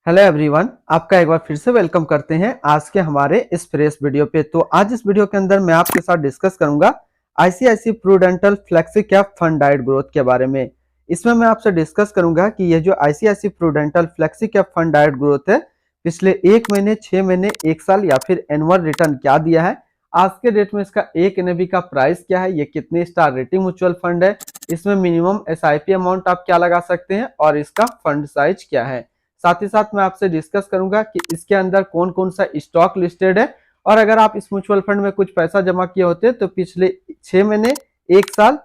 Hello everyone, आपका एक बार फिर से वेलकम करते हैं आज के हमारे इस फ्रेश वीडियो पे। तो आज इस वीडियो के अंदर मैं आपके साथ डिस्कस करूंगा ICICI Prudential flexi cap fund डाइट ग्रोथ के बारे में। इसमें मैं आपसे डिस्कस करूंगा कि ये जो ICICI Prudential flexi cap fund डाइट ग्रोथ है, पिछले 1 महीने, 6 महीने, 1 साल या फिर एनुअल रिटर्न क्या दिया है, आज के डेट में इसका एक एनएवी का प्राइस क्या है, ये कितने स्टार रेटिंग म्यूचुअल फंड है, इसमें मिनिमम एसआईपी अमाउंट आप क्या लगा सकते हैं और इसका फंड साइज क्या है। साथ ही साथ मैं आपसे डिस्कस करूंगा कि इसके अंदर कौन कौन सा स्टॉक लिस्टेड है और अगर आप इस म्यूचुअल फंड में कुछ पैसा जमा किए होते तो पिछले 6 महीने, 1 साल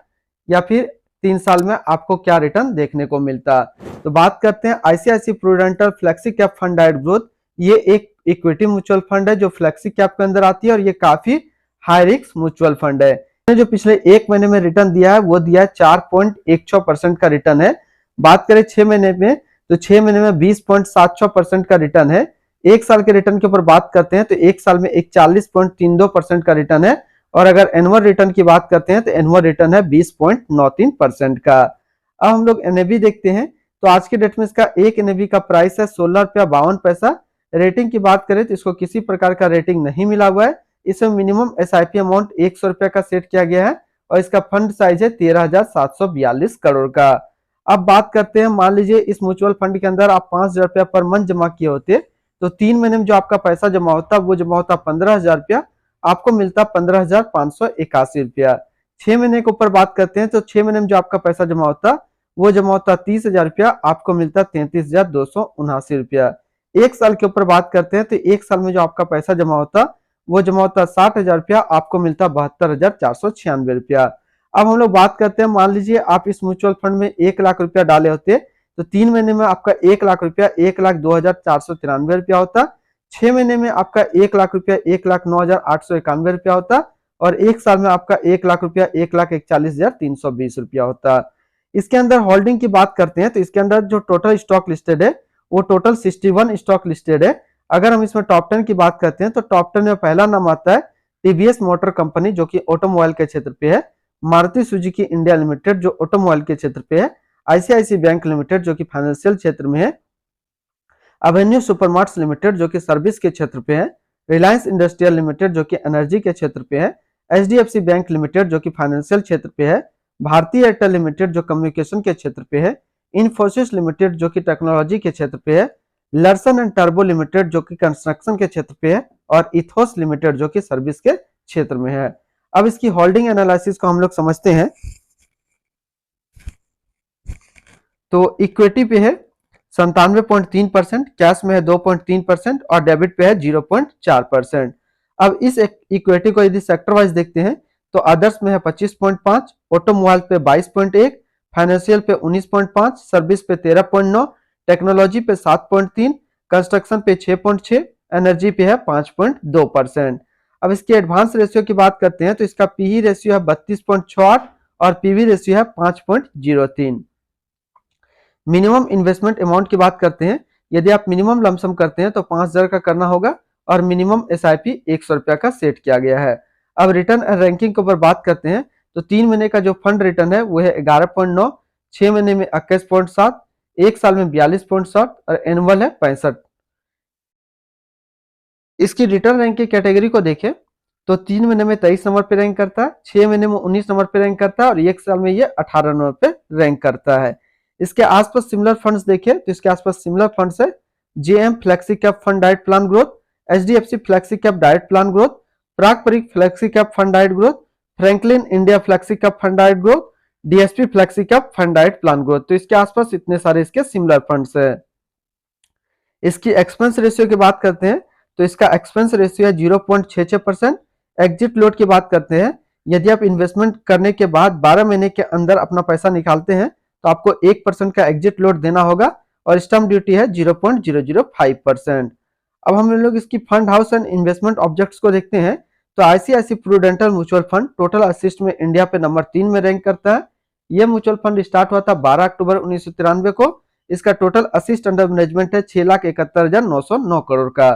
या फिर 3 साल में आपको क्या रिटर्न देखने को मिलता। तो बात करते हैं ICICI Prudential flexi cap fund डाइट ग्रोथ। ये एक इक्विटी म्यूचुअल फंड है जो फ्लेक्सी कैप के अंदर आती है और ये काफी हाई रिस्क म्यूचुअल फंड है। जो पिछले 1 महीने में रिटर्न दिया है वो दिया है 4.16% का रिटर्न है। बात करें 6 महीने में तो 6 महीने में 20.76% का रिटर्न है। 1 साल के रिटर्न के ऊपर बात करते हैं तो 1 साल में 41.32% का रिटर्न है और अगर एनुअल रिटर्न की बात करते हैं तो एनुअल रिटर्न है 20.93% का। अब हम लोग एनएवी देखते हैं तो आज के डेट में इसका एक एनएवी का प्राइस है 16 रुपया 52 पैसा। रेटिंग की बात करें तो इसको किसी प्रकार का रेटिंग नहीं मिला हुआ है। इसमें मिनिमम एसआईपी अमाउंट 100 रुपया का सेट किया गया है और इसका फंड साइज है 13,742 करोड़ का। अब बात करते हैं, मान लीजिए इस म्यूचुअल फंड के अंदर आप 5,000 रुपया पर मंथ जमा किए होते तो 3 महीने में जो आपका पैसा जमा होता वो जमा होता 15,000 रुपया, आपको मिलता 15,581 रुपया। 6 महीने के ऊपर बात करते हैं तो 6 महीने में जो आपका पैसा जमा होता वो जमा होता 30,000 रुपया, आपको मिलता 33,279 रुपया। 1 साल के ऊपर बात करते हैं तो 1 साल में जो आपका पैसा जमा होता वो जमा होता 60,000 रुपया, आपको मिलता 72,496 रुपया। अब हम लोग बात करते हैं, मान लीजिए आप इस म्यूचुअल फंड में 1 लाख रुपया डाले होते तो 3 महीने में आपका 1 लाख रुपया 1,02,493 रुपया होता। 6 महीने में आपका 1 लाख रुपया 1,09,891 रुपया होता और 1 साल में आपका 1 लाख रुपया 1,41,320 रुपया होता। इसके अंदर होल्डिंग की बात करते हैं तो इसके अंदर जो टोटल स्टॉक लिस्टेड है वो टोटल 61 स्टॉक लिस्टेड है। अगर हम इसमें टॉप 10 की बात करते हैं तो टॉप 10 में पहला नाम आता है टीवीएस मोटर कंपनी जो कि ऑटोमोबाइल के क्षेत्र पे है, मारुति सुजुकी इंडिया लिमिटेड जो ऑटोमोबाइल के क्षेत्र पे है, आईसीआईसी बैंक लिमिटेड जो कि फाइनेंशियल क्षेत्र में है, अवेन्यू सुपरमार्ट्स लिमिटेड जो कि सर्विस के क्षेत्र पे है, रिलायंस इंडस्ट्रियल लिमिटेड जो कि एनर्जी के क्षेत्र पे है, एचडीएफसी बैंक लिमिटेड जो कि फाइनेंशियल क्षेत्र पे है, भारतीय एयरटेल लिमिटेड जो कम्युनिकेशन के क्षेत्र पे है, इन्फोसिस लिमिटेड जो कि टेक्नोलॉजी के क्षेत्र पे है, लर्सन एंड टर्बो लिमिटेड जो कि कंस्ट्रक्शन के क्षेत्र पे है और इथोस लिमिटेड जो कि सर्विस के क्षेत्र में है। अब इसकी होल्डिंग एनालिसिस को हम लोग समझते हैं तो इक्विटी पे है 97.3%, कैश में है 2.3% और डेबिट पे है 0.4%। अब इस इक्विटी को यदि सेक्टर वाइज देखते हैं तो अदर्स में है 25.5, ऑटोमोबाइल पे 22.1, फाइनेंशियल पे 19.5, सर्विस पे 13.9, टेक्नोलॉजी पे 7.3, कंस्ट्रक्शन पे 6.6, एनर्जी पे है 5.2%। अब इसकी एडवांस रेशियो की बात करते हैं तो इसका पीई रेशियो है 32.68 और पीवी रेशियो है 5.03। मिनिमम इन्वेस्टमेंट अमाउंट की बात करते हैं, यदि आप मिनिमम लमसम करते हैं तो 5,000 का करना होगा और मिनिमम एसआईपी 100 रुपया का सेट किया गया है। अब रिटर्न एंड रैंकिंग के ऊपर बात करते हैं तो 3 महीने का जो फंड रिटर्न है वो है 11.9, 6 महीने में 21.7, 1 साल में 42.7 और एनुअल है 65। इसकी रिटर्न रैंक की कैटेगरी को देखें तो 3 महीने में 23 नंबर पे रैंक करता है, 6 महीने में 19 नंबर पे रैंक करता है और 1 साल में ये 18 नंबर पे रैंक करता है। इसके आसपास सिमिलर फंड्स देखें तो इसके आसपास सिमिलर फंड्स है JM flexi cap fund diet plan growth, HDFC flexi cap diet plan growth, प्रागपरिक flexi cap fund डाइट growth, Franklin India flexi cap fund डाइट growth, DSP flexi cap fund diet plan growth. तो इसके आसपास इतने सारे इसके similar funds है। इसकी एक्सपेंस रेशियो की बात करते हैं तो इसका एक्सपेंस रेशियो है 0.66%। एग्जिट लोड की बात करते हैं, यदि आप इन्वेस्टमेंट करने के बाद 12 महीने के अंदर अपना पैसा निकालते हैं तो आपको 1% का एग्जिट लोड देना होगा और स्टैंप ड्यूटी है 0.005%। अब हम लोग इसकी fund house and investment objects को देखते हैं तो ICICI Prudential mutual fund total asset में इंडिया पे नंबर 3 में रैंक करता है। यह म्यूचुअल फंड स्टार्ट हुआ था 12 अक्टूबर 1993 को। इसका टोटल असिस्ट अंडर मैनेजमेंट है 6,71,909 करोड़ का।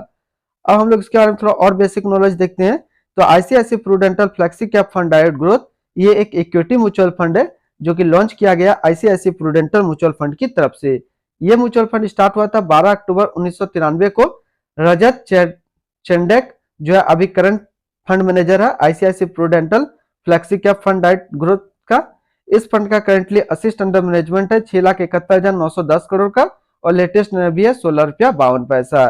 अब हम लोग इसके बारे में थोड़ा और बेसिक नॉलेज देखते हैं तो ICICI Prudential flexi cap fund डाइट ग्रोथ ये एक इक्विटी म्यूचुअल फंड है जो कि लॉन्च किया गया आईसीआईसी प्रूडेंटल म्यूचुअल फंड की तरफ से। ये म्यूचुअल फंड स्टार्ट हुआ था 12 अक्टूबर 1993 को। रजत चेंडेक जो है अभी करंट फंड मैनेजर है ICICI Prudential flexi cap fund डाइट ग्रोथ का। इस फंड का करेंटली असिस्ट अंडर मैनेजमेंट है 6,71,910 करोड़ का और लेटेस्ट भी है 16 रुपया 52 पैसा।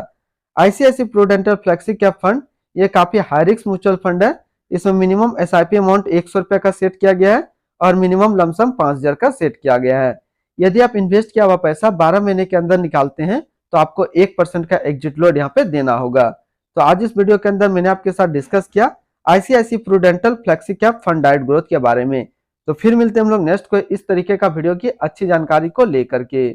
ICICI Prudential flexi cap fund ये काफी हाई रिस्क म्यूचुअल फंड है। इसमें मिनिमम एसआईपी अमाउंट 100 रुपए का सेट किया गया है और मिनिमम लमसम 5,000 का सेट किया गया है। यदि आप इन्वेस्ट किया हुआ पैसा 12 महीने के अंदर निकालते हैं तो आपको 1% का एग्जिट लोड यहाँ पे देना होगा। तो आज इस वीडियो के अंदर मैंने आपके साथ डिस्कस किया ICICI Prudential flexi cap fund डाइट ग्रोथ के बारे में। तो फिर मिलते हैं हम लोग नेक्स्ट कोई इस तरीके का वीडियो की अच्छी जानकारी को लेकर के।